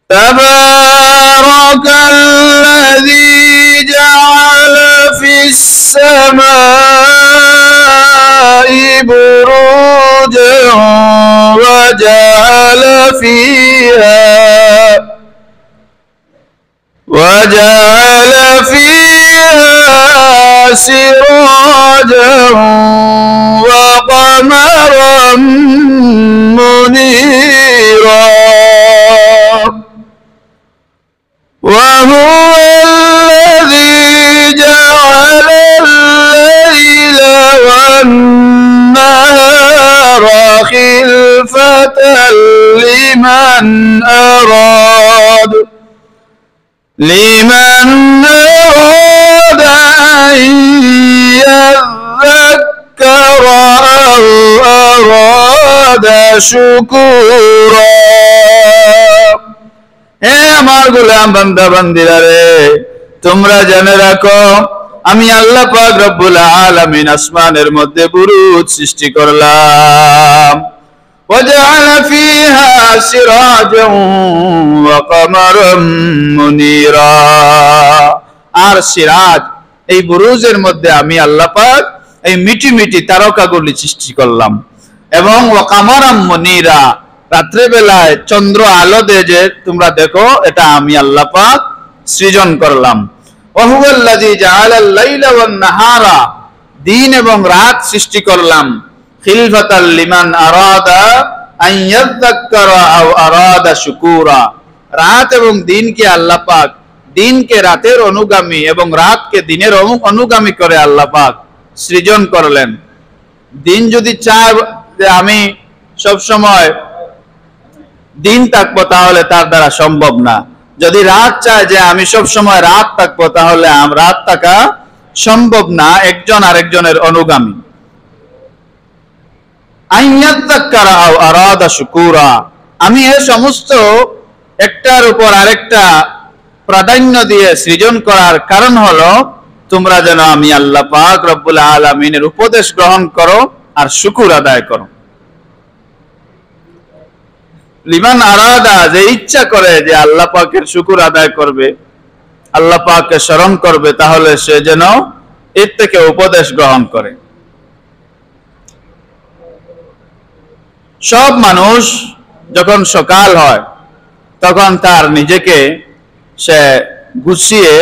তাবারাকাল্লাযী জাআলা ফিস সামাই বুরুজান ওয়া জাআলা ফিহা سراجا وقمرا منيرا وهو الذي جعل الليل والنهار خلفة لمن أراد أن يذكر أو أراد شكورا হে আমার গোলাম বান্দা বান্দিরা রে, তোমরা জেনে রাখো আমি আল্লাহ পাক রব্বুল আলামিন আসমানের মধ্যে বুরুজ সৃষ্টি করলাম। وجعل فيها سراجا وقمرا منيرا আর সিরাজ এই বুরুজের মধ্যে আমি আল্লাহ পাক এই মিটি মিটি তারকাগুলি সৃষ্টি করলাম এবং ওয়াকামারাম মুনিরা রাত্রে বেলায় চন্দ্র আলো দেয় যে তোমরা দেখো, এটা আমি আল্লাহ পাক সৃজন করলাম। ওয়াহুয়াল্লাযী জাআলাল লাইলা ওয়ান নাহারা দিন এবং রাত সৃষ্টি করলাম খিলফাতাল লিমান আরাদা আন ইয়াযাক্কারা আও আরাদা শুকুরা রাত এবং দিনকে আল্লাহ পাক দিনকে রাতের অনুগামী এবং রাতকে দিনের অনুগামী করে আল্লাহ পাক সৃজন করলেন। দিন যদি চায় যে আমি সব সময় দিন থাকবো তাহলে তার দ্বারা সম্ভব না, যদি রাত চায় যে আমি সব সময় রাত থাকবো তাহলে রাত থাকা সম্ভব না, একজন আরেকজনের অনুগামী। আমি এ সমস্ত একটার উপর আরেকটা প্রাধান্য দিয়ে সৃজন করার কারণ হলো তোমরা যেন আমি আল্লাহ পাক রব্বুল আলামিনের উপদেশ গ্রহণ করো আর শুকর আদায় করো। লিমান আরাদা যে ইচ্ছা করে যে আল্লাহ পাকের শুকর আদায় করবে, আল্লাহ পাককে স্মরণ করবে, তাহলে সে যেন এর থেকে উপদেশ গ্রহণ করে। সব মানুষ যখন সকাল হয় তখন তার নিজেকে সে গুছিয়ে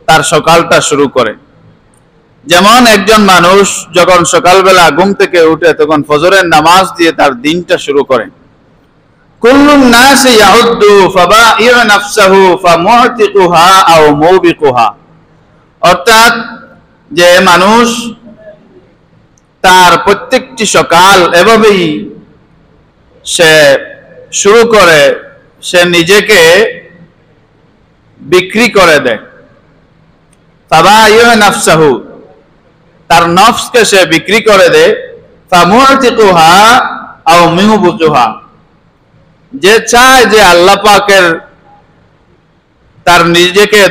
তার সকালটা শুরু করে। যেমন একজন মানুষ যখন সকালবেলা ঘুম থেকে উঠে তখন ফজরের নামাজ দিয়ে তার দিনটা শুরু করে। কুল্লুন নাসি ইয়াউদ্দু ফাবাইউ নাফসাহু ফামুতিকুহা আও মুবিকুহা, অর্থাৎ যে মানুষ তার প্রত্যেকটি সকাল এভাবেই সে শুরু করে, সে নিজেকে বিক্রি করে দেয়। ফাবাইউ নাফসাহু, তার নফসকে সে বিক্রি করে দেয়। ফামুতিকুহা আও মুবিকুহা, যে চায় যে আল্লাহ পাকের তার নিজেকে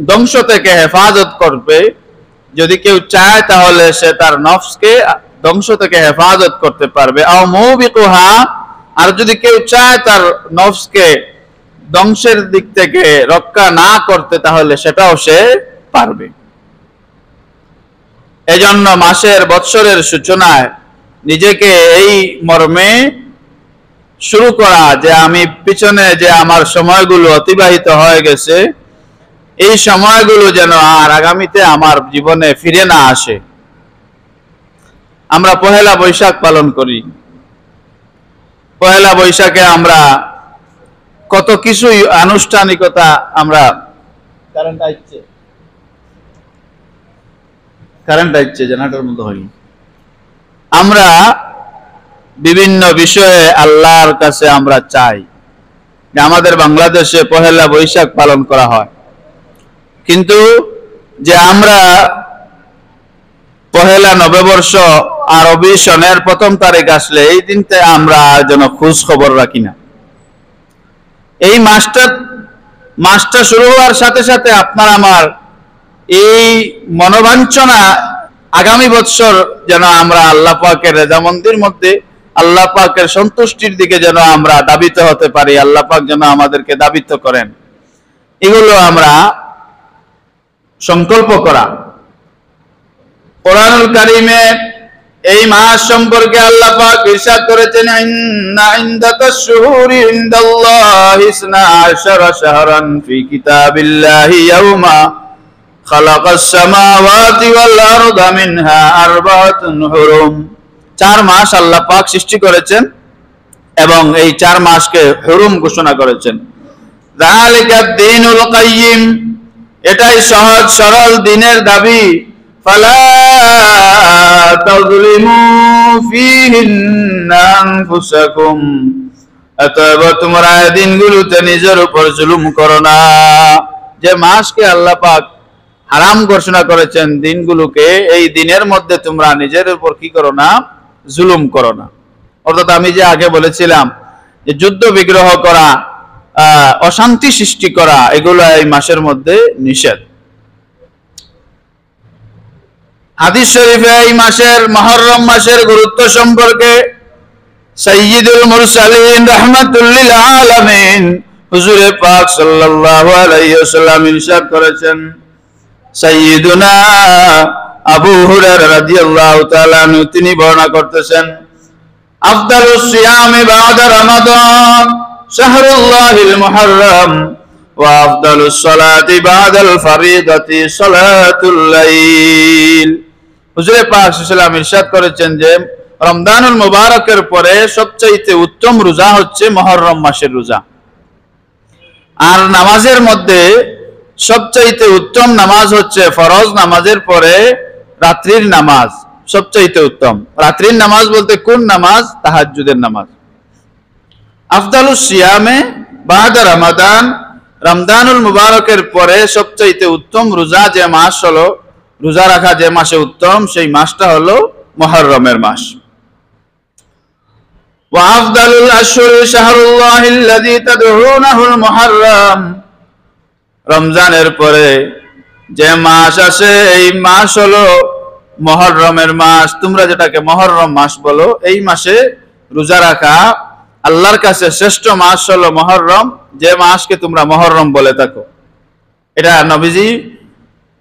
ধ্বংস থেকে হেফাজত করবে, যদি কেউ চায় তাহলে সে তার নফসকে ধ্বংস থেকে হেফাজত করতে পারবে। আও মুবিকুহা, আর যদি কেউ চায় তার নফসকে ধ্বংসের দিক থেকে রক্ষা না করতে তাহলে সেটাও সে পারবে। এজন্য মাসের বৎসরের সূচনায় নিজেকে এই মর্মে শুরু করা যে আমি পিছনে যে আমার সময়গুলো অতিবাহিত হয়ে গেছে, এই সময়গুলো যেন আর আগামীতে আমার জীবনে ফিরে না আসে। আমরা পহেলা বৈশাখ পালন করি। পহেলা বৈশাখে আমরা কত কিছুই আনুষ্ঠানিকতা, আমরা কারেন্ট আসছে জেনারেটর মতো হইল, আমরা বিভিন্ন বিষয়ে আল্লাহর কাছে আমরা চাই যে আমাদের বাংলাদেশে পহেলা বৈশাখ পালন করা হয়, কিন্তু যে আমরা পহেলা নববর্ষ আরবি সনের ১ম তারিখ আসলে এই দিনতে আমরা যেন খোঁজ খবর রাখি না। এই মাসটা শুরু হওয়ার সাথে সাথে আপনার আমার এই মনোবাঞ্ছনা আগামী বৎসর যেন আমরা আল্লাহ পাকের রেজামন্দির মধ্যে আল্লাহ পাকের সন্তুষ্টির দিকে যেন আমরা দাবিত হতে পারি, আল্লাহ পাক যেন আমাদেরকে দাবিত করেন, এগুলো আমরা সংকল্প করা। কোরআনুল কারীমে এই মাস সম্পর্কে আল্লাহ পাক ইরশাদ করেছেন, ইন্না ইনদাতাশ শুহুরি ইনদাল্লাহি 12 শাহরান ফি কিতাবিল্লাহি ইয়াওমা খালাকাস সামাওয়াতি ওয়াল আরদা মিনহা আরবাআতুন হুরুম। 4 মাস আল্লাহ পাক সৃষ্টি করেছেন এবং এই 4 মাসকে হুরুম ঘোষণা করেছেন। যালিকাদ দীনুল কাইয়্যিম, এটাই সহজ সরল দ্বীনের দাবি। ফালা তাযলিমু ফীহিন্না আনফুসাকুম, অতএব তোমরা এই দিনগুলোতে নিজের উপর জুলুম করো না। যে মাসকে আল্লাহ পাক হারাম ঘোষণা করেছেন, দিনগুলোকে, এই দিনের মধ্যে তোমরা নিজের উপর কি করো না? জুলুম করো না। অর্থাৎ আমি যে আগে বলেছিলাম যে যুদ্ধ বিগ্রহ করা, অশান্তি সৃষ্টি করা, এগুলো এই মাসের মধ্যে নিষেধ। হাদিস শরীফে এই মাসের, মুহররম মাসের গুরুত্ব সম্পর্কে সাইয়্যিদুল মুরসালিন রাহমাতুল লিল আলামিন হুজুরে পাক সাল্লাল্লাহু আলাইহি ওয়াসাল্লাম ইরশাদ করেছেন, সাইয়্যিদুনা আবু হুরায়রা রাদিয়াল্লাহু তাআলা আনহু তিনি বর্ণনা করতেছেন, আফদালুস সিয়ামি বা'দা রমাদান শাহরুল্লাহিল মুহররম ওয়া আফদালুস সালাতি বা'দাল ফরিদাতি সালাতুল লাইল। হুজুরে পাক সাল্লাল্লাহু আলাইহি ওয়াসাল্লাম ইরশাদ করেছেন যে রমজানুল মুবারকের পরে সবচেয়ে উত্তম রোজা হচ্ছে মুহররম মাসের রোজা। আর নামাজের মধ্যে সবচেয়ে উত্তম নামাজ হচ্ছে ফরজ নামাজের পরে রাত্রির নামাজ, সবচেয়ে উত্তম। রাত্রির নামাজ বলতে কোন নামাজ? তাহাজ্জুদের নামাজ। আফদালুস সিয়ামে বা'দা রমাদান, রমজানুল মুবারকের পরে সবচেয়ে উত্তম রোজা যে মাস হলো, রোজা রাখা যে মাসে উত্তম, সেই মাসটা হলো মুহররমের মাস। ওয়া আফদালুল আশহুরি শাহরুল্লাহিল্লাযী তাদউনাহুল মুহররম, রমজানের পরে যে মাস আসে এই মাস হলো মুহররমের মাস। তোমরা যেটাকে মুহররম মাস বলো, এই মাসে রোজা রাখা আল্লাহর কাছে শ্রেষ্ঠ মাস হলো মুহররম, যে মাসকে তোমরা মুহররম বলে থাকো। এটা নবীজি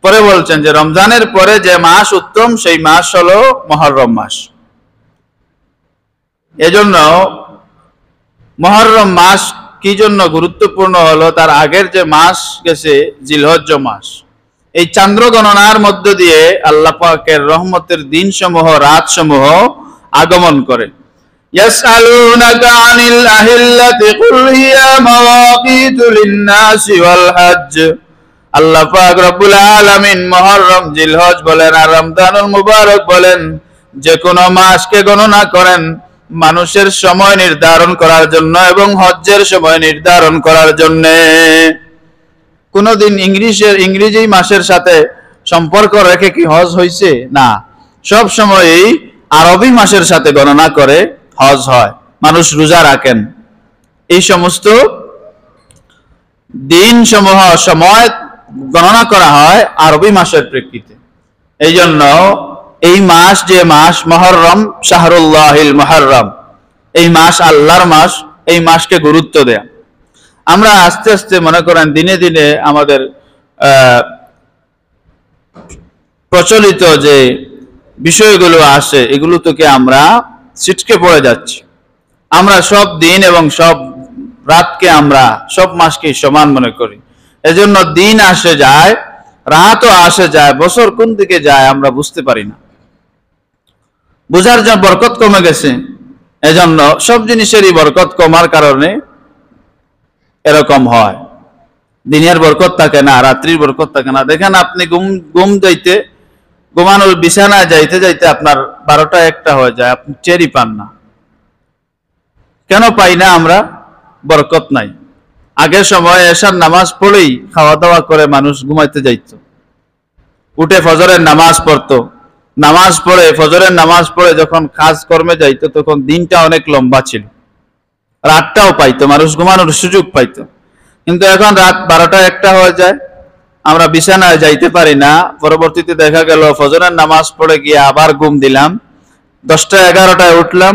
পরে বলছেন যে রমজানের পরে যে মাস উত্তম, সেই মাস হলো মুহররম মাস। এজন্য মুহররম মাস কি জন্য গুরুত্বপূর্ণ হলো, তার আগের যে মাস গেছে জিলহজ মাস, এই চান্দ্র গণনার মধ্য দিয়ে আল্লাহ পাকের রহমতের দিনসমূহ, রাতসমূহ আগমন করে। ইয়াসআলুনাকা আনিল আহিল্লাতি কুল হিয়া মাওয়াকিতু লিন-নাসি ওয়াল হজ্জ। আল্লাহ পাক রব্বুল আলামিন মুহররম, জিলহজ বলেন আর রমজানুল মুবারক বলেন, যে কোনো মাসকে গণনা করেন মানুষের সময় নির্ধারণ করার জন্য এবং হজ্জের সময় নির্ধারণ করার জন্য। কোনদিন ইংরেজি মাসের সাথে সম্পর্ক রেখে কি হজ হয়েছে? না, সব সময়ই আরবি মাসের সাথে গণনা করে হজ হয়, মানুষ রোজা রাখেন। এই সমস্ত দিন সমূহ সময় গণনা করা হয় আরবি মাসের প্রেক্ষিতে। এই জন্য এই মাস, যে মাস মুহররম, শাহরুল্লাহিল মুহররম, এই মাস আল্লাহর মাস, এই মাসকে গুরুত্ব দেয়া। আমরা আস্তে আস্তে মনে করেন দিনে দিনে আমাদের প্রচলিত যে বিষয়গুলো আসে, এগুলো থেকে আমরা ছিটকে পড়ে যাচ্ছি। আমরা সব দিন এবং সব রাতকে, আমরা সব মাসকে সমান মনে করি। এজন্য দিন আসে যায়, রাতও আসে যায়, বছর কোন দিকে যায় আমরা বুঝতে পারি না। বুঝার জন্য বরকত কমে গেছে, এজন্য সব জিনিসেরই বরকত কমার কারণে এরকম হয়। দিনের বরকত থাকে না, রাত্রির বরকত থাকে না। দেখেন আপনি ঘুমানোর বিছানায় যাইতে যাইতে আপনার 12টা-1টা হয়ে যায়, আপনি টেরই পান না। কেন পাই না আমরা? বরকত নাই। আগের সময় এশার নামাজ পড়েই খাওয়া দাওয়া করে মানুষ ঘুমাইতে যাইত, উঠে ফজরের নামাজ পড়তো, নামাজ পড়ে, ফজরের নামাজ পড়ে যখন কাজ কর্মে যাইতো তখন দিনটা অনেক লম্বা ছিল, রাতটাও পাইতো, মানুষ ঘুমানোর সুযোগ পাইতো। কিন্তু এখন রাত 12টা-1টা হয়ে যায়, আমরা বিছানায় যাইতে পারি না। পরবর্তীতে দেখা গেল ফজরের নামাজ পড়ে গিয়ে আবার ঘুম দিলাম, 10টা-11টায় উঠলাম,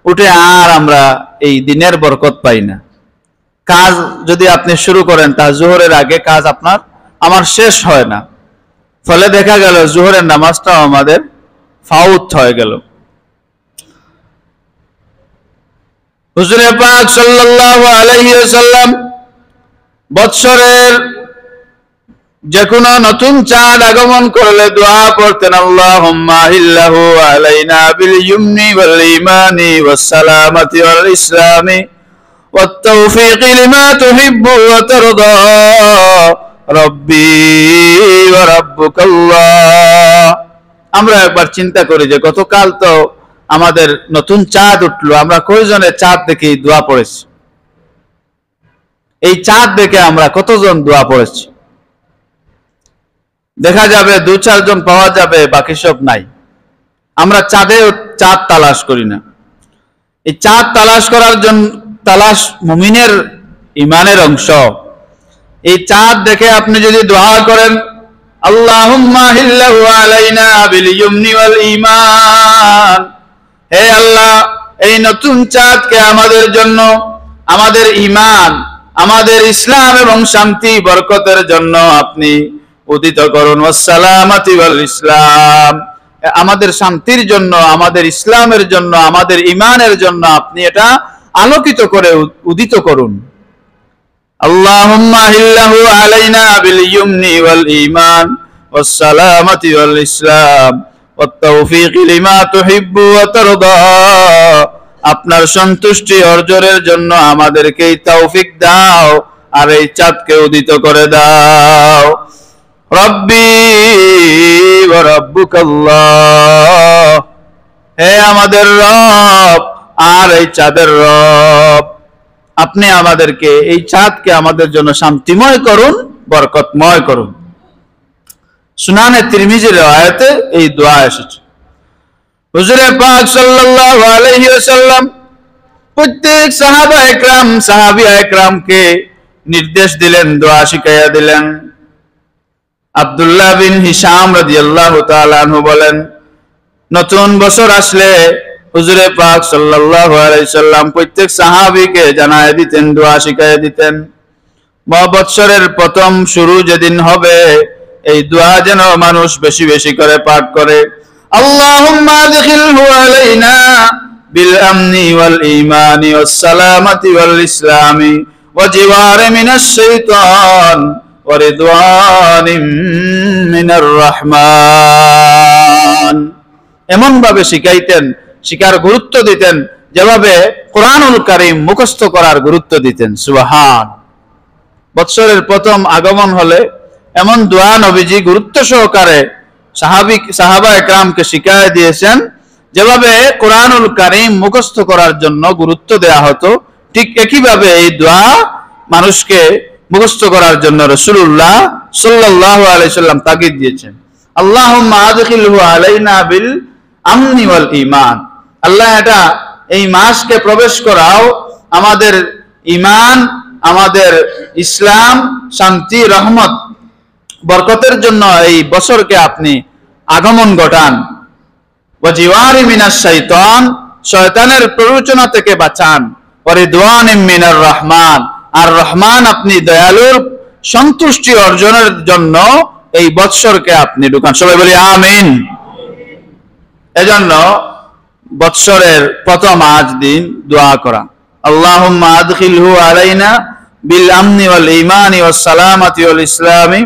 উঠে আর আমরা এই দিনের বরকত পাই না। কাজ যদি আপনি শুরু করেন তা জোহরের আগে কাজ আমার শেষ হয় না, ফলে দেখা গেল জোহরের নামাজটাও আমাদের ফাউত হয়ে গেল। হুজুরে পাক সাল্লাল্লাহু আলাইহি ওয়াসাল্লাম বৎসরের যে কোনো নতুন চাঁদ আগমন করলে দোয়া করতেন, আল্লাহুম্মা আহিল্লাহু আলাইনা বিল ইয়ুমনি ওয়াল ঈমানি ওয়াস সালামাতি ওয়াল ইসলামি ওয়াত তাওফীকি লিমা তুহিব্বু ওয়া তারদা রব্বি ওয়া রাব্বুকাল্লাহ। আমরা একবার চিন্তা করি যে গতকাল তো আমাদের নতুন চাঁদ উঠলো, আমরা কয়জনের চাঁদ দেখে দোয়া পড়েছি? এই চাঁদ দেখে আমরা কতজন দোয়া পড়েছি? দেখা যাবে 2-4 জন পাওয়া যাবে, বাকি সব নাই। আমরা চাঁদ তালাশ করি না। এই চাঁদ তালাশ করার জন্য তালাশ মুমিনের ইমানের অংশ। এই চাঁদ দেখে আপনি যদি দোয়া করেন, আল্লাহুম্মা হিল্লাহু আলাইনা বিল ইয়ুমনি ওয়াল ঈমান, হে আল্লাহ এই নতুন চাঁদকে আমাদের জন্য, আমাদের ঈমান, আমাদের ইসলাম এবং শান্তি বরকতের জন্য আপনি উদিত করুন। ওয়াস সালামাতি ওয়াল ইসলাম, আমাদের শান্তির জন্য, আমাদের ইসলামের জন্য, আমাদের ঈমানের জন্য আপনি এটা আলোকিত করে উদিত করুন। আল্লাহুম্মা হিল্লাহু আলাইনা বিল ইয়ুমনি ওয়াল ঈমান ওয়াস সালামাতি ওয়াল ইসলাম ওয়াত তাওফীকি লিমা তুহিব্বু ওয়া তারদা, আপনার সন্তুষ্টি অর্জনের জন্য আমাদেরকে তৌফিক দাও আর এই চাঁদকে উদিত করে দাও। রব্বি ওয়া রাব্বুকাল্লাহ, হে আমাদের রব আর এই চাঁদের রব, আপনি আমাদেরকে এই চাঁদকে আমাদের জন্য শান্তিময় করুন, বরকতময় করুন। সুনানে তিরমিজির riwayate এই দোয়া এসেছে। হুজুরে পাক সাল্লাল্লাহু আলাইহি ওয়াসাল্লাম প্রত্যেক সাহাবিয়া একরামকে নির্দেশ দিলেন, দোয়া শিখাইয়া দিলেন। আব্দুল্লাহ বিন হিশাম রাদিয়াল্লাহু তাআলা আনহু বলেন, নতুন বছর আসলে হুজুরে পাক সাল্লাল্লাহু আলাইহি সাল্লাম প্রত্যেক সাহাবীকে জানায় দিতেন, দোয়া শিখাইয়া দিতেন। বৎসরের প্রথম শুরু যেদিন হবে এই দোয়া যেন মানুষ বেশি বেশি করে পাঠ করে। আল্লাহুম্মা আদখিলহু আলাইনা বিল আমনি ওয়াল ঈমানি ওয়াস সালামাতি ওয়াল ইসলামি ওয়া জিওয়ারি মিনাশ শাইতান ওয়া রিদওয়ানিম মিনার রহমান। এমন ভাবে শিখাইতেন, শিখার গুরুত্ব দিতেন যেভাবে কোরআনুল কারীম মুখস্থ করার গুরুত্ব দিতেন। সুবহান। বৎসরের প্রথম আগমন হলে এমন দোয়া নবীজি গুরুত্ব সহকারে সাহাবা একরামকে শিখায় দিয়েছেন, যেভাবে কোরআনুল কারীম মুখস্থ করার জন্য গুরুত্ব দেয়া হতো, ঠিক একইভাবে এই দোয়া মানুষকে মুখস্থ করার জন্য রাসূলুল্লাহ সাল্লাল্লাহু আলাইহি সাল্লাম তাগিদ দিয়েছেন। আল্লাহুম্মা আদখিলহু আলাইনা বিল আমনি ওয়াল ঈমান, আল্লাহ এটা এই মাসকে প্রবেশ করাও আমাদের ঈমান, আমাদের ইসলাম, শান্তি, রহমত, বরকতের জন্য এই বছরকে আপনি আগমন ঘটান। ওয়া জিওয়ারি মিনাশ শাইতান, শয়তানের প্ররোচনা থেকে বাঁচান। ওয়া রিদওয়ানিম মিনার রহমান, আর রহমান আপনি দয়ালুর সন্তুষ্টি অর্জনের জন্য এই বৎসরকে আপনি ঢুকান। সবাই বলি আমিন। এজন্য বৎসরের প্রথম আজ দিন দোয়া করা, আল্লাহুম্মা আদখিলহু আলাইনা বিল আমনি ওয়াল ঈমানি ওয়াস সালামাতি ওয়াল ইসলামি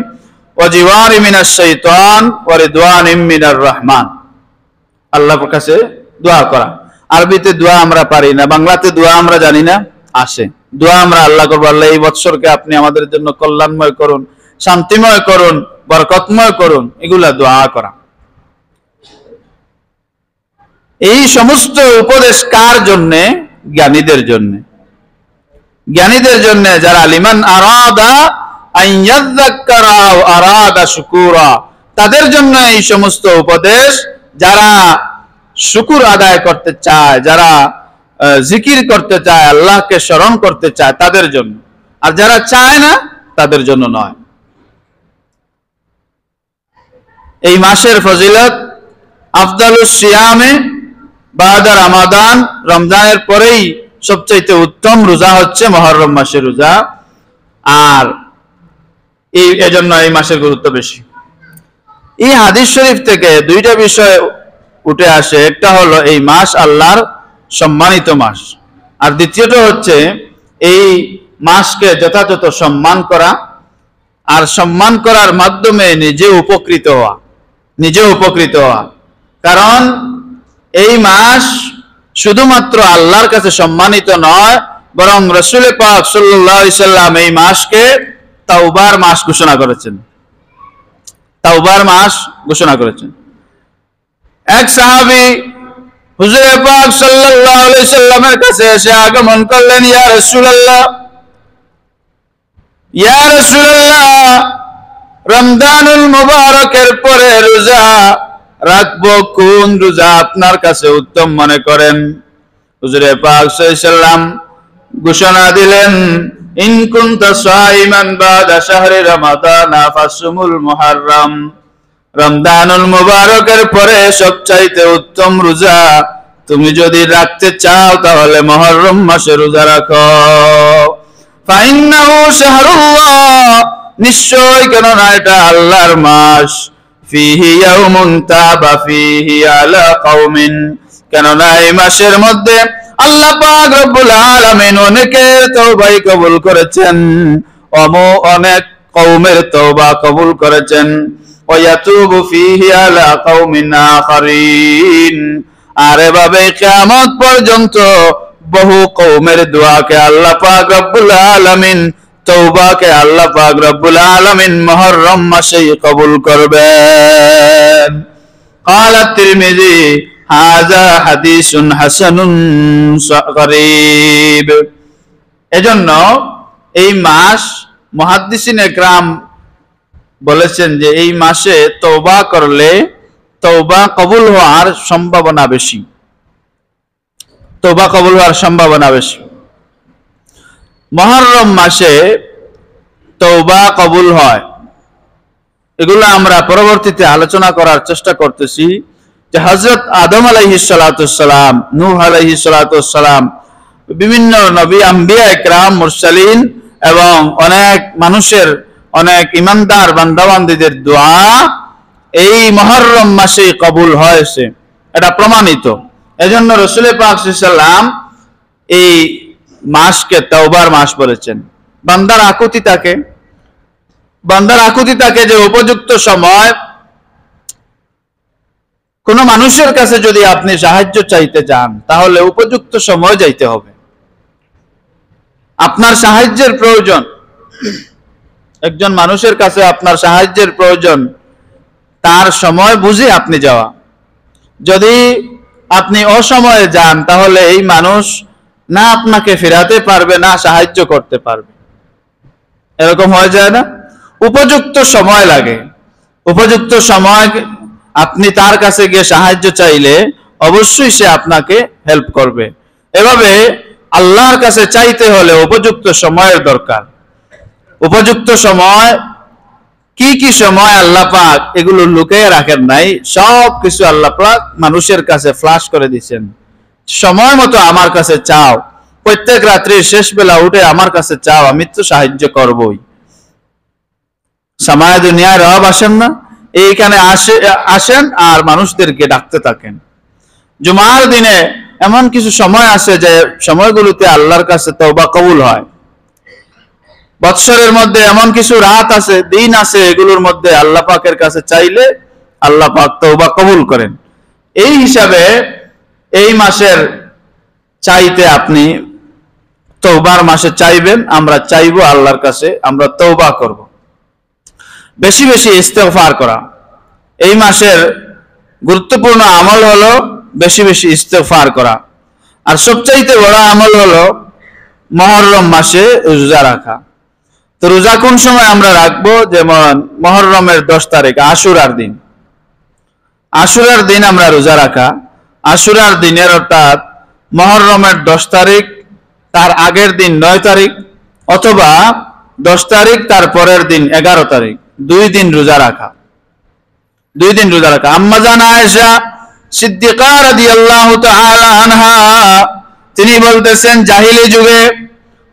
ওয়া জিওয়ারি মিনাশ শাইতান ওয়া রিদওয়ানিম মিনার রহমান। আল্লাহর কাছে দোয়া করা। আরবিতে দোয়া আমরা পারি না, বাংলাতে দোয়া আমরা জানি না, আসে দোয়া আমরা আল্লাহ করব, আল্লাহ এই বৎসরকে আপনি আমাদের জন্য কল্যাণময় করুন, শান্তিময় করুন, বরকতময় করুন, এগুলা দোয়া করা। এই সমস্ত উপদেশ কার জন্যে? জ্ঞানীদের জন্যে। জ্ঞানীদের জন্য, যারা লিমান আরাদা আন ইয়াযাক্কারা আও আরাদা শুকুরা, তাদের জন্য এই সমস্ত উপদেশ। যারা শুকুর আদায় করতে চায়, যারা জিকির করতে চায়, আল্লাহকে স্মরণ করতে চায়, তাদের জন্য। আর যারা চায় না তাদের জন্য নয়। এই মাসের ফজিলত, আফদালুস সিয়ামে বাদা রমাদান, রমজানের পরেই সবচাইতে উত্তম রোজা হচ্ছে মুহররম মাসের রোজা। আর এজন্য এই মাসের গুরুত্ব বেশি। এই হাদিস শরীফ থেকে দুইটা বিষয় উঠে আসে। একটা হলো এই মাস আল্লাহর সম্মানিত মাস, আর দ্বিতীয়টা হচ্ছে এই মাসকে যথাযথ সম্মান করা, আর সম্মান করার মাধ্যমে নিজে উপকৃত হওয়া। কারণ এই মাস শুধুমাত্র আল্লাহর কাছে সম্মানিত নয়, বরং রাসূল পাক সাল্লাল্লাহু আলাইহি সাল্লাম এই মাসকে তাওবার মাস ঘোষণা করেছেন। এক সাহাবী হুজুর পাক সাল্লাল্লাহু আলাইহি সাল্লামের কাছে এসে আগমন করলেন, ইয়া রাসূলুল্লাহ, রমজানুল মুবারকের পরে রোজা রাখবো, কোন রোজা আপনার কাছে উত্তম মনে করেন? হুজুর পাক সাল্লাল্লাহু আলাইহি সাল্লাম ঘোষণা দিলেন, ইন কুনতা সাইমান বাদা শাহরি রমাদান ফাসুমুল মুহররম। রমজানুল মুবারকের পরে সবচাইতে উত্তম রোজা তুমি যদি রাখতে চাও তাহলে মুহররম মাসে রোজা রাখো। ফাইন্নাহু শাহরুল্লাহ, নিশ্চয়, কেননা এটা আল্লাহর মাস। ফিহি ইয়াউমুন তাবা ফিহি আলা কওমিন, কেননা এই মাসের মধ্যে আল্লাহ পাক রব্বুল আলামিন অনেকের তওবা কবুল করেছেন, অনেক কওমের তওবা কবুল করেছেন। ওয়া ইয়াতুবু ফিহি আলা কওমিন আখারিন, আর এভাবে কিয়ামত পর্যন্ত বহু কওমের দোয়াকে আল্লাহ পাক রব্বুল আলামিন, তওবাকে আল্লাহ পাক রব্বুল আলামিন মুহররম মাসেই কবুল করবেন। ক্বালা তিরমিজি হাযা হাদিসুন হাসানুন গরীব। এজন্য এই মাস মুহাদ্দিসিন একরাম বলেছেন যে এই মাসে তওবা করলে তওবা কবুল হওয়ার সম্ভাবনা বেশি। মুহররম মাসে তওবা কবুল হয়, এগুলো আমরা পরবর্তীতে আলোচনা করার চেষ্টা করতেছি। যে হযরত আদম আলাইহিস সালাতুস সালাম, নূহ আলাইহিস সালাতুস সালাম, বিভিন্ন নবী, আম্বিয়া ইকরাম, মুরসালিন এবং অনেক মানুষের, অনেক ইমানদার বান্দাবান্দীদের দোয়া এই মুহররম মাসেই কবুল হয়েছে, এটা প্রমাণিত। এজন্য রাসূল পাক সাল্লাল্লাহু আলাইহি সাল্লাম এই মাসকে তওবার মাস বলেছেন। বান্দার আকুতি থাকে যে উপযুক্ত সময়, কোন মানুষের কাছে যদি আপনি সাহায্য চাইতে যান তাহলে উপযুক্ত সময় যাইতে হবে। আপনার সাহায্যের প্রয়োজন, একজন মানুষের কাছে আপনার সাহায্যের প্রয়োজন, তার সময় বুঝে আপনি যাওয়া। যদি আপনি অসময়ে যান তাহলে এই মানুষ না আপনাকে ফেরাতে পারবে, না সাহায্য করতে পারবে। এরকম হয়ে যায় না? উপযুক্ত সময় লাগে। উপযুক্ত সময় আপনি তার কাছে গিয়ে সাহায্য চাইলে অবশ্যই সে আপনাকে হেল্প করবে। এভাবে আল্লাহর কাছে চাইতে হলে উপযুক্ত সময়ের দরকার। উপযুক্ত সময় কি কি সময় আল্লাহ পাক এগুলো লুকিয়ে রাখেন নাই, সব কিছু আল্লাহ পাক মানুষের কাছে ফ্লাশ করে দিয়েছেন। সময় মতো আমার কাছে চাও, প্রত্যেক রাত্রির শেষ বেলা উঠে আমার কাছে চাও, আমি তো সাহায্য করবই। সামায় দুনিয়ায় রব আসেন না, এইখানে আসেন আর মানুষদেরকে ডাকতে থাকেন। জুমার দিনে এমন কিছু সময় আছে যে সময়গুলোতে আল্লাহর কাছে তওবা কবুল হয়। বৎসরের মধ্যে এমন কিছু রাত আছে, দিন আছে, এগুলোর মধ্যে আল্লাহ পাকের কাছে চাইলে আল্লাহ পাক তওবা কবুল করেন। এই হিসাবে এই মাসের চাইতে আপনি তওবার মাসে চাইবেন, আমরা চাইবো আল্লাহর কাছে, আমরা তওবা করব। বেশি বেশি ইস্তেগফার করা। এই মাসের গুরুত্বপূর্ণ আমল হলো বেশি বেশি ইস্তেগফার করা। আর সবচাইতে বড় আমল হলো মুহররম মাসে রোজা রাখা। তো রোজা কোন সময় আমরা রাখবো? যেমন মুহররমের 10 তারিখ আশুরার দিন। আশুরার দিন আমরা রোজা রাখা। আশুরার দিনের অর্থাৎ মুহররমের 10 তারিখ, তার আগের দিন 9 তারিখ, অথবা 10 তারিখ তার পরের দিন 11 তারিখ, 2 দিন রোজা রাখা। 2 দিন রোজা রাখা। আম্মা জান আয়েশা সিদ্দিকা রাদিয়াল্লাহু তাআলা আনহা তিনি বলতেছেন, জাহিলি যুগে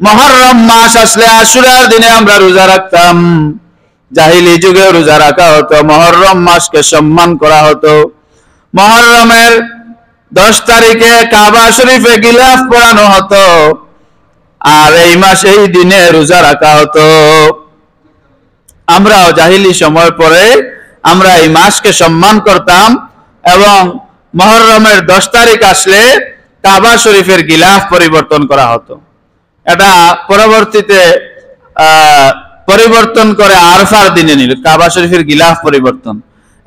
মুহররম মাস আসলে আশুরার দিনে আমরা রোজা রাখতাম। জাহিলি যুগে রোজা রাখা হতো, মুহররম মাসকে সম্মান করা হতো। মুহররমের 10 তারিখে কাবা শরীফে গিলাফ পরানো হতো, আর এই দিনে রোজা রাখা হতো। আমরাও জাহিলি সময় পরে আমরা এই মাসকে সম্মান করতাম, এবং মুহররমের 10 তারিখ আসলে কাবা শরীফের গিলাফ পরিবর্তন করা হতো। এটা পরবর্তীতে পরিবর্তন করে আরফার দিনে নিল, কাবা শরীফের গিলাফ পরিবর্তন।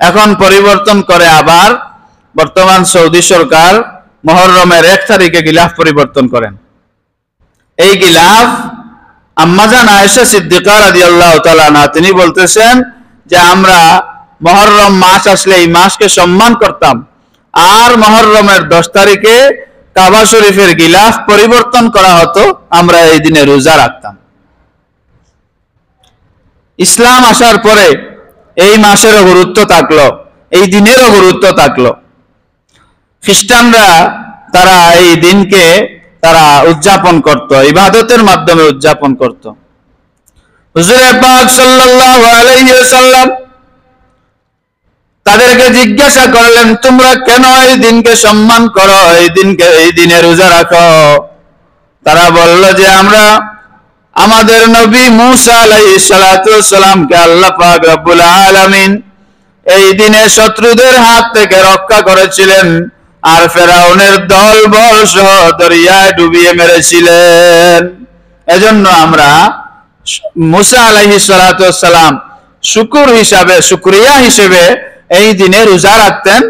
এখন পরিবর্তন করে আবার বর্তমান সৌদি সরকার মুহররমের 1 তারিখে গিলাফ পরিবর্তন করেন। এই গিলাফ আম্মাজান আয়েশা সিদ্দিকা রাদিয়াল্লাহু তাআলা আনহা তিনি বলতেছেন যে আমরা মুহররম মাস আসলে এই মাসকে সম্মান করতাম, আর মুহররমের 10 তারিখে কাবা শরীফের গিলাফ পরিবর্তন করা হতো, আমরা এই দিনে রোজা রাখতাম। ইসলাম আসার পরে এই মাসেরও গুরুত্ব থাকলো, এই দিনেরও গুরুত্ব থাকলো। খ্রিস্টানরা তারা এই দিনকে তারা উদযাপন করত, ইবাদতের মাধ্যমে উদযাপন করত। হুজুর পাক সাল্লাল্লাহু আলাইহি ওয়াসাল্লাম তাদেরকে জিজ্ঞাসা করলেন, তোমরা কেন এই দিনকে সম্মান করো, এই দিনে রোজা রাখো? তারা বলল যে আমরা আমাদের নবী মূসা আলাইহিস সালাতু ওয়াস সালামকে আল্লাহ পাক রব্বুল আলামিন এই দিনে শত্রুদের হাত থেকে রক্ষা করেছিলেন, আর ফেরাউনের দলবল সহ দরিয়ায় ডুবিয়ে মেরেছিলেন। এজন্য আমরা মূসা আলাইহিস সালাতু ওয়াস সালাম শুকরিয়া হিসেবে এই দিনে রোজা রাখতেন,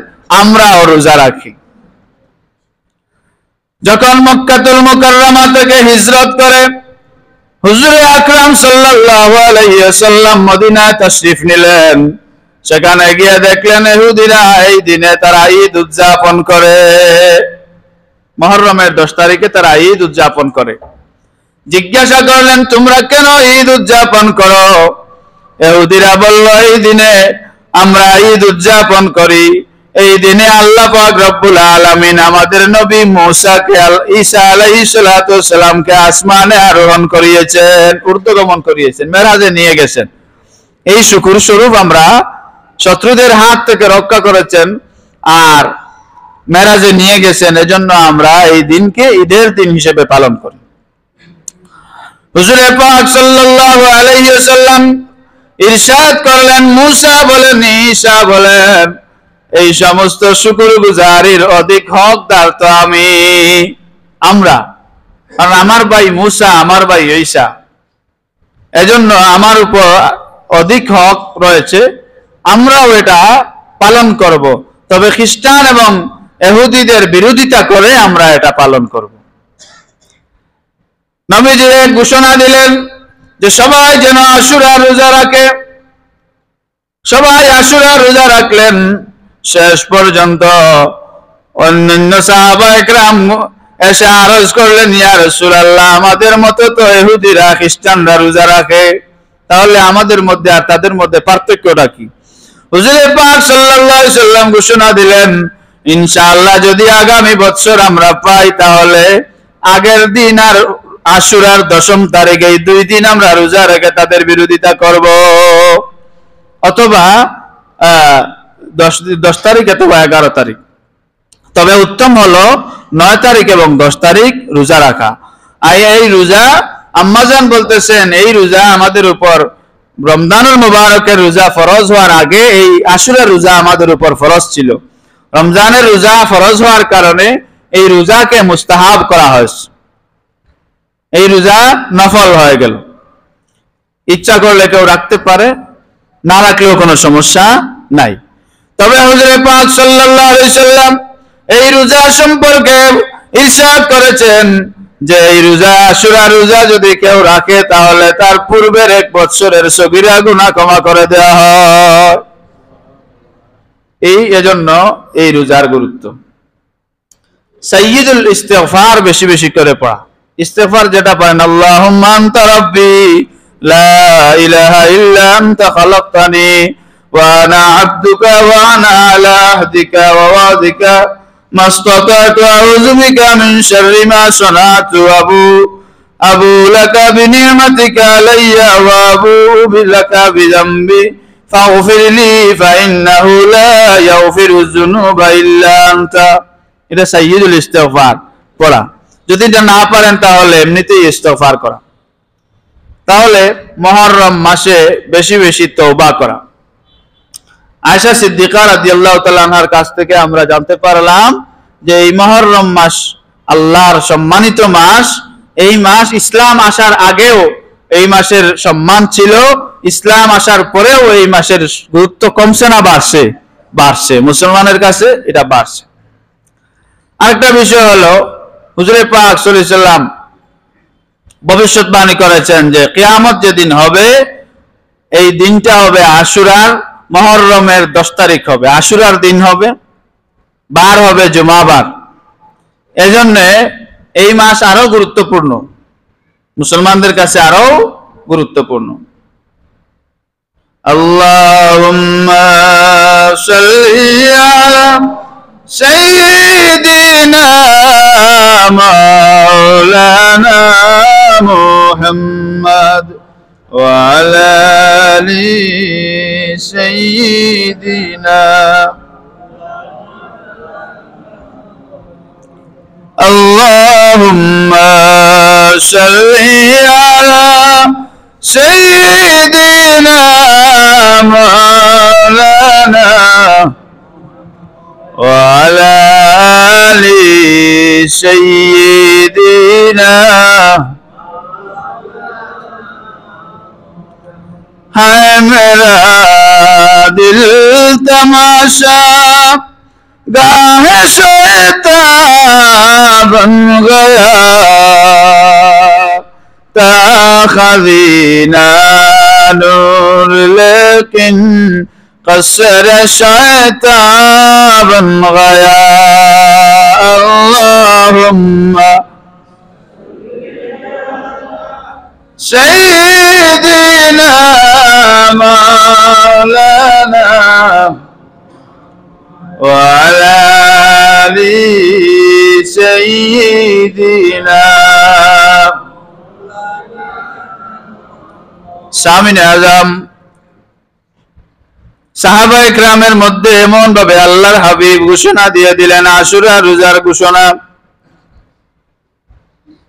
আমরাও রোজা রাখি। যখন মক্কাতুল মুকাররমা থেকে হিজরত করে হুজুর আকরাম সাল্লাল্লাহু আলাইহি ওয়াসাল্লাম মদিনায় তাশরিফ নিলেন, সেখানে গিয়ে দেখলেন ইহুদিরা এই দিনে তারা ঈদ উদযাপন করে, মুহররমের 10 তারিখে তারা ঈদ উদযাপন করে। জিজ্ঞাসা করলেন, তোমরা কেন ঈদ উদযাপন করো? ইহুদিরা বলল, এই দিনে আমরা ঈদ উদযাপন করি, এই দিনে আল্লাহ পাক রব্বুল আলামিন আমাদের নবী মূসাকে ঈসা আলাইহিস সালাতু ওয়াস সালামকে আসমানে আরোহণ করিয়েছেন, ঊর্ধ্বগমন করিয়েছেন, মেরাজে নিয়ে গেছেন। এই শুকর স্বরূপ আমরা শত্রুদের হাত থেকে রক্ষা করেছেন আর মেরাজে নিয়ে গেছেন, এজন্য আমরা এই দিনকে ঈদের দিন হিসেবে পালন করি। হুজুর পাক সাল্লাল্লাহু আলাইহি ওয়াসাল্লাম ইরশাদ করলেন, মূসা বলেন, ঈসা বলেন, এই সমস্ত শুকরগুজারির অধিক হকদার তো আমরা, কারণ আমার ভাই মূসা, আমার ভাই ঈসা, এজন্য আমার উপর অধিক হক রয়েছে, আমরাও এটা পালন করব। তবে খ্রিস্টান এবং ইহুদিদের বিরোধিতা করে আমরা এটা পালন করব। নবীজি ঘোষণা দিলেন যে সবাই যেন আশুরা রোজা রাখে। সবাই আশুরা রোজা রাখলেন। শেষ পর্যন্ত অন্যান্য সাহাবায়ে কেরাম এসে আরজ করলেন, ইয়া রাসূলুল্লাহ, আমাদের মতো তো ইহুদিরা খ্রিস্টানরা রোজা রাখে, তাহলে আমাদের মধ্যে আর তাদের মধ্যে পার্থক্যটা কি? হুজুর পাক সাল্লাল্লাহু আলাইহি সাল্লাম ঘোষণা দিলেন, ইনশাআল্লাহ যদি আগামী বছর আমরা পাই, তাহলে আগের দিন আর আশুরার 10ম তারিখ এই 2 দিন আমরা রোজা রেখে তাদের বিরোধিতা করব, অথবা 10 তারিখ অথবা 11 তারিখ। তবে উত্তম হলো 9 তারিখ এবং 10 তারিখ রোজা রাখা। আর এই রোজা আম্মাজান বলতেছেন, এই রোজা আমাদের উপর রমজানুল মুবারকের রোজা ফরজ হওয়ার আগে এই আশুরার রোজা আমাদের উপর ফরজ ছিল। রমজানের রোজা ফরজ হওয়ার কারণে এই রোজাকে মুস্তাহাব করা হয়েছে, এই রোজা নফল হয়ে গেল। ইচ্ছা করলে কেউ রাখতে পারে, না রাখলেও কোনো সমস্যা নাই। তবে হুজুর পাক সাল্লাল্লাহু আলাইহি সাল্লাম এই রোজা সম্পর্কে ইরশাদ করেছেন যে এই রোজা আশুরা রোজা যদি কেউ রাখে, তাহলে তার পূর্বের 1 বছরের সগীরা গুনাহ ক্ষমা করে দেওয়া হয়। এজন্য এই রোজার গুরুত্ব। সাইয়্যিদুল ইস্তিগফার বেশি বেশি করে পড়া। ইস্তিগফার যেটা পড়েন, আল্লাহুম্মা আনতা রাব্বি লা ইলাহা ইল্লা আনতা খালাকতানি وأنا عبدك وأنا على عهدك ووعدك ما استطعت أعوذ بك من شر ما صنعت أبوء لك بنعمتك علي وأبوء لك بذنبي فاغفر لي فإنه لا يغفر الذنوب إلا أنت. এটা সাইয়্যিদুল ইস্তিগফার পড়া। যদি এটা না পারেন তাহলে এমনিতেই ইস্তিগফার করা। তাহলে মুহররম মাসে বেশি বেশি তওবা করা। আয়েশা সিদ্দিকা রাদিয়াল্লাহু তাআলা আনহার কাছ থেকে আমরা জানতে পারলাম যে এই মুহররম মাস আল্লাহর সম্মানিত মাস। এই মাস ইসলাম আসার আগেও এই মাসের সম্মান ছিল, ইসলাম আসার পরেও এই মাসের গুরুত্ব কমছে না বাড়ছে? বাড়ছে, মুসলমানের কাছে এটা বাড়ছে। আরেকটা বিষয় হলো হুজুরে পাক সাল্লাল্লাহু আলাইহি ওয়াসাল্লাম ভবিষ্যৎবাণী করেছেন যে কিয়ামত যেদিন হবে এই দিনটা হবে আশুরার, মুহররমের 10 তারিখ হবে, আশুরার দিন হবে, বার হবে জুমাবার। এজন্য এই মাস আরো গুরুত্বপূর্ণ, মুসলমানদের কাছে আরো গুরুত্বপূর্ণ। আল্লাহুম্মা সাল্লি আলা সাইয়্যিদিনা মাওলানা মুহাম্মদ ওয়া আলা আলি সাইয়্যিদিনা Allahumma salli ala sayyidina maulana wa ala ali sayyidina hai mera dil tamasha गाहे शोता बन गया ता खज़ीना नूर लेकिन कसर शैता बन गया अल्लाहुम्मा सय्यिदिना मौलाना وعلى آل سيدنا সামিন আযম সাহাবায়ে কেরামের মধ্যে এমন ভাবে আল্লাহর হাবিব ঘোষণা দিয়ে দিলেন, আশুরা রোজার ঘোষণা।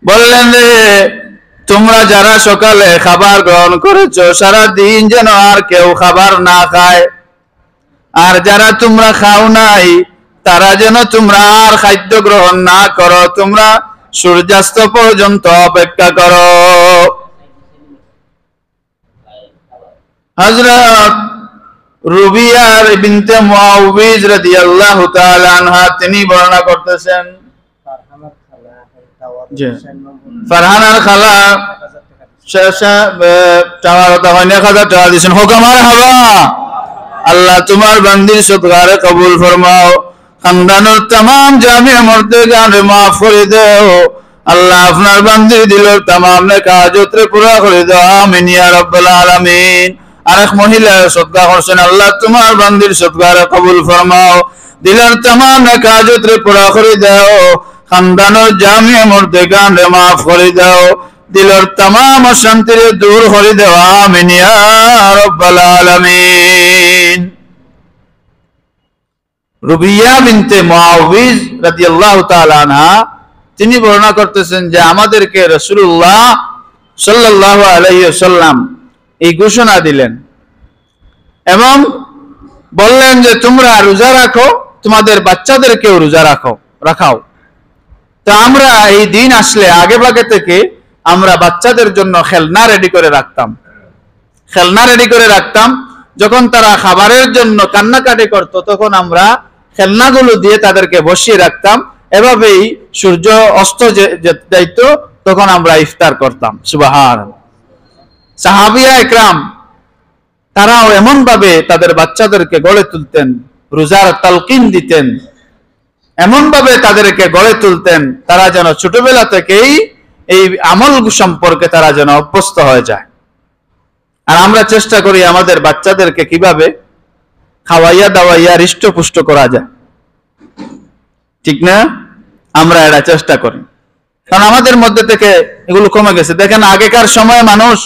বললেন যে তোমরা যারা সকালে খাবার গ্রহণ করেছো সারা দিন যেন আর কেউ খাবার না খায়, আর যারা তোমরা খাও নাই তারা যেন তোমরা আর খাদ্য গ্রহণ না করো, তোমরা সূর্যাস্ত পর্যন্ত অপেক্ষা করো। হযরত রুবিয়া বিনতে মুআউযিজ রাদিয়াল্লাহু তাআলা আনহা তিনি বর্ণনা করতেছেন, ফারহানার খালা টাওয়ার হয়নি 1000 টাকা দিয়েছেন, হোক আমার হাওয়া। আল্লাহ তোমার বান্দির সদকারে কবুল ফরমাও, খানদানের तमाम জামিয়া মুর্দেগানে মাফ করে দাও। আল্লাহ আপনার বান্দির দিলের तमाम নেক হাজতরে পুরা করে দাও, আমিন ইয়া রাব্বাল আলামিন। আরেক মহিলা সদকা করছেন, আল্লাহ তোমার বান্দির সদকারে কবুল ফরমাও, দিলের तमाम নেক হাজতরে পুরা করে দাও, খানদানের জামিয়া মুর্দেগানে মাফ করে দাও, দিলের तमाम অশান্তিরে দূর করে দাও, আমিন ইয়া রাব্বাল আলামিন। রুবিয়া বিনতে মুআউযিজ রাদিয়াল্লাহু তাআলা আনহা তিনি বর্ণনা করতেছেন যে আমাদেরকে রাসূলুল্লাহ সাল্লাল্লাহু আলাইহি ওয়াসাল্লাম এই ঘোষণা দিলেন এবং বললেন যে তোমরা রোজা রাখো, তোমাদের বাচ্চাদেরকেও রোজা রাখাও। তো আমরা এই দিন আসলে আগে ভাগে থেকে আমরা বাচ্চাদের জন্য খেলনা রেডি করে রাখতাম। যখন তারা খাবারের জন্য কান্নাকাটি করত তখন আমরা খেলনাগুলো দিয়ে তাদেরকে বসিয়ে রাখতাম। এভাবেই সূর্য অস্ত যাইতো তখন আমরা ইফতার করতাম। সুবহানাল্লাহ। সাহাবিয়া ইকরাম তারাও এমন ভাবে তাদের বাচ্চাদেরকে গড়ে তুলতেন, রোজার তালকিন দিতেন, এমন ভাবে তাদেরকে গড়ে তুলতেন তারা যেন ছোটবেলা থেকেই এই আমল সম্পর্কে তারা যেন অভ্যস্ত হয়ে যায়। আর আমরা চেষ্টা করি আমাদের বাচ্চাদেরকে কিভাবে খাওয়াইয়া দাওয়াইয়া হৃষ্টপুষ্ট করা যায়, ঠিক না? আমরা এটা চেষ্টা করি, কারণ আমাদের মধ্যে থেকে এগুলো কমে গেছে। দেখেন আগেকার সময়ে মানুষ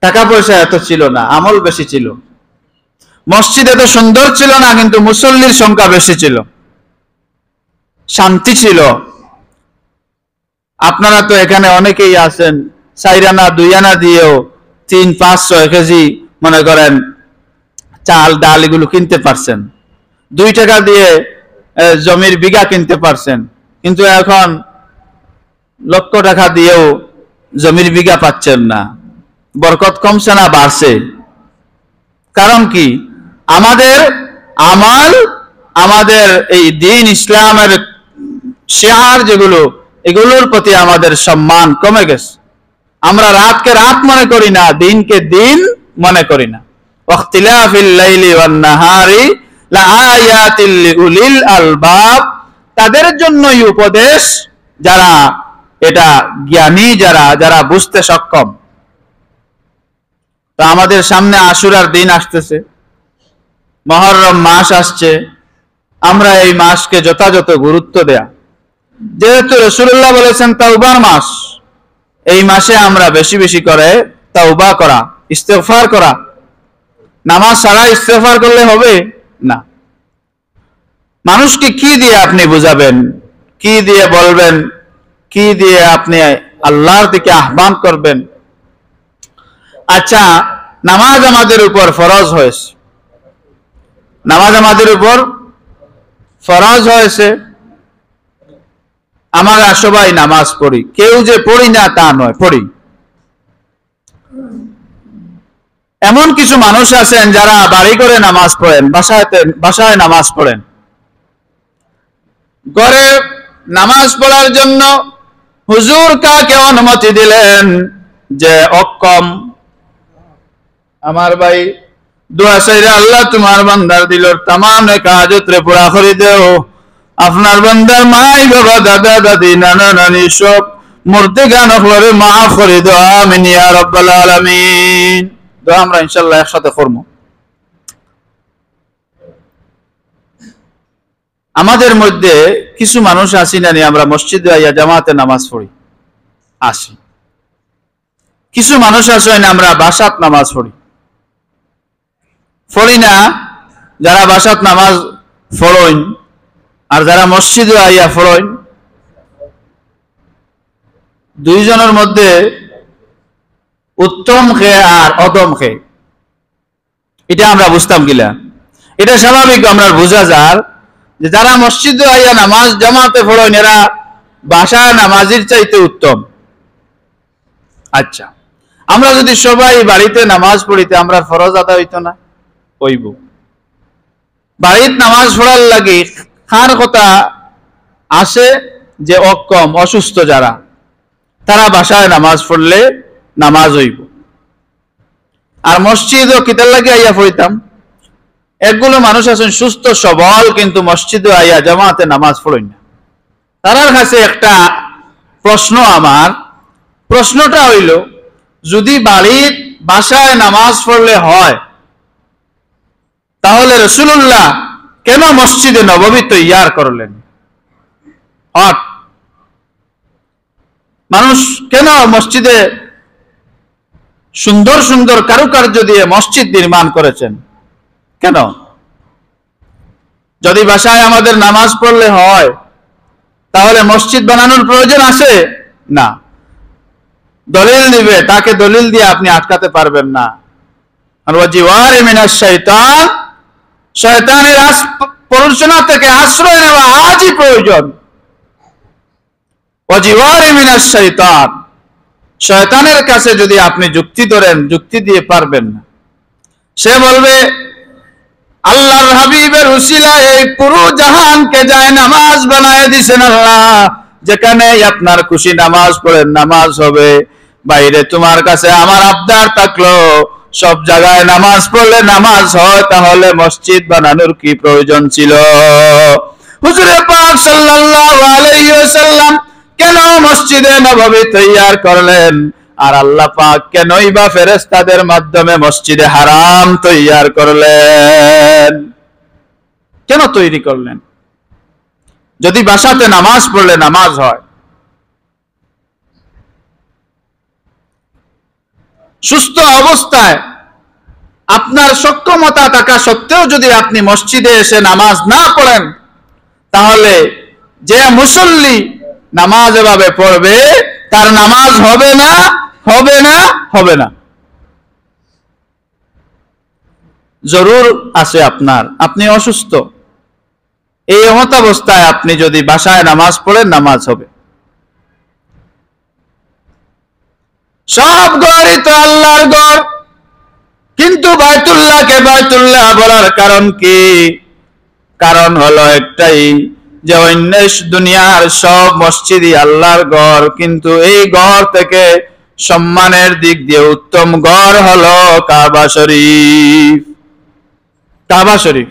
টাকা পয়সা এত ছিল না, আমল বেশি ছিল, মসজিদ এত সুন্দর ছিল না, কিন্তু মুসল্লির সংখ্যা বেশি ছিল, শান্তি ছিল। আপনারা তো এখানে অনেকেই আছেন, 4 আনা 2 আনা দিয়েও 3, 5, 6 কেজি মনে করেন চাল ডাল এগুলো কিনতে পারছেন, 2 টাকা দিয়ে জমির বিঘা কিনতে পারছেন। কিন্তু এখন লক্ষ টাকা দিয়েও জমির বিঘা পাচ্ছেন না। বরকত কমছে না বাড়ছে? কারণ কি? আমাদের আমাল, আমাদের এই দিন ইসলামের শিআর যেগুলো, এগুলোর প্রতি আমাদের সম্মান কমে গেছে। আমরা রাতকে রাত মনে করি না, দিনকে দিন মনে করি না। ওয়াখতিলাফিল লাইলি ওয়ান নাহারি লাআয়াতিল লিউলিল আলবাব, তাদের জন্যই উপদেশ যারা এটা জ্ঞানী, যারা বুঝতে সক্ষম। তো আমাদের সামনে আশুরার দিন আসতেছে, মুহররম মাস আসছে, আমরা এই মাসকে যথাযথ গুরুত্ব দেয়া। যেহেতু রাসূলুল্লাহ বলেছেন তাওবার মাস, এই মাসে আমরা বেশি বেশি করে তাওবা করা, ইস্তেগফার করা। নামাজ ছাড়া ইস্তেগফার করলে হবে না। মানুষকে কি দিয়ে আপনি বুঝাবেন, কি দিয়ে বলবেন, কি দিয়ে আপনি আল্লাহর দিকে আহ্বান করবেন? আচ্ছা, নামাজ আমাদের উপর ফরজ হয়েছে, নামাজ আমাদের উপর ফরজ হয়েছে, আমরা সবাই নামাজ পড়ি, কেউ যে পড়ি না তা নয়, পড়ি। এমন কিছু মানুষ আছেন যারা বাড়ি করে নামাজ পড়েন, বাসায় নামাজ পড়েন। ঘরে নামাজ পড়ার জন্য হুজুর কাকে অনুমতি দিলেন? যে অক্ষম, আমার ভাই দোয়া চাইরে আল্লাহ তোমার বান্দার দিলর তামাম কাজত্রে পুরা করে দেও। আপনার বান্দার মাই বাবা দাদা দাদি নানা নানি সব মূর্তি গান করে মাফ করে দেও, আমিন ইয়া রাব্বাল আলামিন। দোয়া আমরা ইনশাআল্লাহ একসাথে করব। আমাদের মধ্যে কিছু মানুষ আসি না, আমরা মসজিদে আইয়া জামাতে নামাজ পড়ি, আসি। কিছু মানুষ আসেন আমরা বাসাত নামাজ পড়ি, পড়ি না। যারা বাসাত নামাজ পড়েন আর যারা মসজিদে আইয়া পড়েন, দুইজনের মধ্যে উত্তম খেয়ে আর অদম খেয়ে, এটা আমরা বুঝতাম কিলা? এটা স্বাভাবিক আমরা বুঝা যার যে যারা মসজিদে আইয়া নামাজ জামাতে পড়েন এরা বাসায় নামাজির চাইতে উত্তম। আচ্ছা, আমরা যদি সবাই বাড়িতে নামাজ পড়িতে আমরা ফরজ আদায় হইতো না? হইব। বাড়িতে নামাজ পড়ার লাগে কার কথা আসে? যে অক্ষম অসুস্থ যারা, তারা বাসায় নামাজ পড়লে নামাজ হইব। আর মসজিদও কিতার লাগে আইয়া পড়িতাম? একগুলো মানুষ আছেন সুস্থ সবল, কিন্তু মসজিদে আইয়া জামাতে নামাজ পড়েন না। তার কাছে একটা প্রশ্ন, আমার প্রশ্নটা হইল, যদি বাসায় নামাজ পড়লে হয়, তাহলে রাসূলুল্লাহ কেন মসজিদে নববী তৈয়ার করলেন? হট মানুষ কেন মসজিদে সুন্দর সুন্দর কারুকার্য দিয়ে মসজিদ নির্মাণ করেছেন? কেন? যদি বাসায় আমাদের নামাজ পড়লে হয়, তাহলে মসজিদ বানানোর প্রয়োজন আছে না। দলিল দিবে, তাকে দলিল দিয়ে আপনি আটকাতে পারবেন না। আর ওয়াজিওয়ারি মিনাশ শাইতান, শয়তানের প্ররোচনা থেকে আশ্রয় নেওয়া আজই প্রয়োজন। ওয়াজিওয়ারি মিনাশ শাইতান, শয়তানের কাছে যদি আপনি যুক্তি ধরেন, যুক্তি দিয়ে পারবেন না। সে বলবে আল্লাহর হাবিবের উসিলায় এই পুরো জাহানকে যায় নামাজ বানায় দিয়েছেন আল্লাহ, যেখানে আপনার খুশি নামাজ পড়েন নামাজ হবে। বাইরে তোমার কাছে আমার আবদার থাকলো, সব জায়গায় নামাজ পড়লে নামাজ হয়, তাহলে মসজিদ বানানোর কি প্রয়োজন ছিল? হুজুরে পাক সাল্লাল্লাহু আলাইহি ওয়াসাল্লাম কেন মসজিদে নববী তৈয়ার করলেন? আর আল্লাহ পাক কেনই বা ফেরেশতাদের মাধ্যমে মসজিদে হারাম তৈয়ার করলেন? কেন তৈরি করলেন? যদি বাসাতে নামাজ পড়লে নামাজ হয়, সুস্থ অবস্থায় আপনার সক্ষমতা থাকা সত্ত্বেও যদি আপনি মসজিদে এসে নামাজ না পড়েন, তাহলে যে মুসল্লি নামাজ এভাবে পড়বে তার নামাজ হবে না, হবে না, হবে না। জরুর আছে আপনার, আপনি অসুস্থ, এই অবস্থায় আপনি যদি বাসায় নামাজ পড়েন নামাজ হবে। সব ঘরই তো আল্লাহর ঘর, কিন্তু বাইতুল্লাহকে বাইতুল্লাহ বলার কারণ কি? কারণ হলো একটাই, যে অন্য দুনিয়ার সব মসজিদই আল্লাহর ঘর, কিন্তু এই ঘর থেকে সম্মানের দিক দিয়ে উত্তম ঘর হলো কাবা শরীফ। কাবা শরীফ।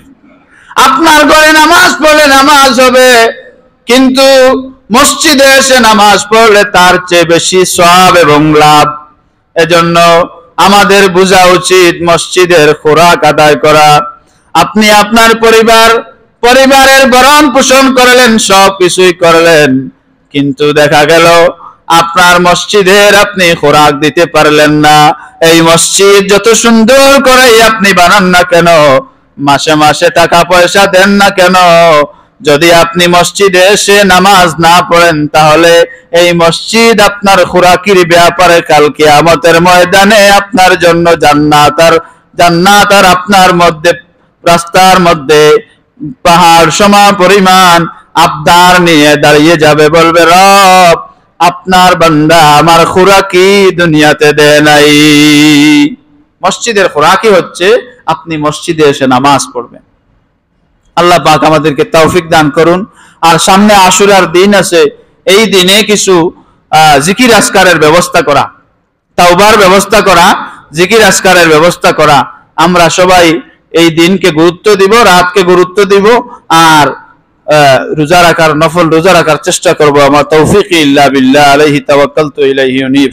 আপনার ঘরে নামাজ পড়লে নামাজ হবে, কিন্তু মসজিদে এসে নামাজ পড়লে তার চেয়ে বেশি সওয়াব এবং লাভ। এজন্য আমাদের বোঝা উচিত মসজিদের খোরাক আদায় করা। আপনি আপনার পরিবারের ভরণ পোষণ করলেন, সব কিছুই করলেন, কিন্তু দেখা গেল আপনার মসজিদের আপনি খোরাক দিতে পারলেন না। এই মসজিদ যত সুন্দর করে আপনি বানান না কেন, মাসে মাসে টাকা পয়সা দেন না কেন, যদি আপনি মসজিদে এসে নামাজ না পড়েন, তাহলে এই মসজিদ আপনার খোরাকির ব্যাপারে কাল কিয়ামতের ময়দানে আপনার জন্য জান্নাত আর আপনার মধ্যে রাস্তার মধ্যে পাহাড় সমান পরিমাণ আবদার নিয়ে দাঁড়িয়ে যাবে, বলবে রব আপনার বান্দা আমার খোরাকি দুনিয়াতে দেয় নাই। মসজিদের খোরাকি হচ্ছে আপনি মসজিদে এসে নামাজ পড়বেন। আল্লাহ পাক আমাদেরকে তৌফিক দান করুন। আর সামনে আশুরার দিন আছে, এই দিনে কিছু জিকির আজকারের ব্যবস্থা করা, তাওবার ব্যবস্থা করা, জিকির আজকারের ব্যবস্থা করা। আমরা সবাই এই দিনকে গুরুত্ব দিব, রাতকে গুরুত্ব দিব, আর রোজা রাখার, নফল রোজা রাখার চেষ্টা করবো। আমার তৌফিক ইল্লা বিল্লাহ, আলাইহি তাওয়াক্কালতু ইলাইহি উনীব।